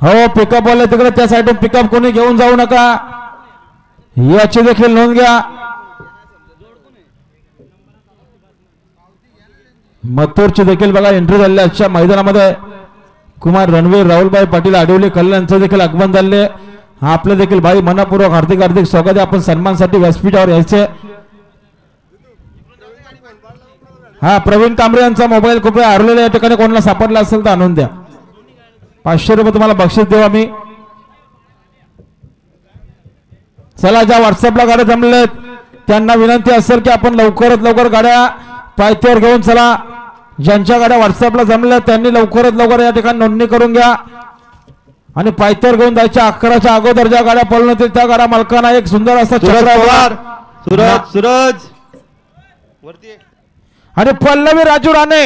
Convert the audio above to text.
हो पिकअप वाले तिकडे त्या साईडून पिकअप कोणी घेऊन जाऊ नका याची देखील नोंद घ्या. मथुरची देखील बघा एंट्री झाली आजच्या मैदानामध्ये. कुमार रणवीर राहुलभाई पाटील आडिवली कल्याण यांचं देखील आगमन झाले. आपलं देखील भाई मनपूर्वक हार्दिक हार्दिक स्वागत आहे. आपण सन्मानसाठी व्यासपीठावर यायचे. हा प्रवीण कांबळे यांचा मोबाईल कृपया हरवलेला या ठिकाणी कोणाला सापडला असेल तर आणून द्या. 500 रुपये तुम्हाला बक्षीस देऊ आम्ही. चला ज्या व्हॉट्सअपला गाड्या जमलेत त्यांना विनंती असेल की आपण लवकरात लवकर गाड्या पायथ्यावर घेऊन चला. ज्यांच्या गाड्या व्हॉट्सअपला जमल्या त्यांनी लवकरात लवकर या ठिकाणी नोंदणी करून घ्या आणि पायथ्यावर घेऊन जायच्या. 11च्या अगोदर ज्या गाड्या पळून होतील त्या गाड्या मालकांना एक सुंदर असा सूरज आणि पल्लवी राजू राणे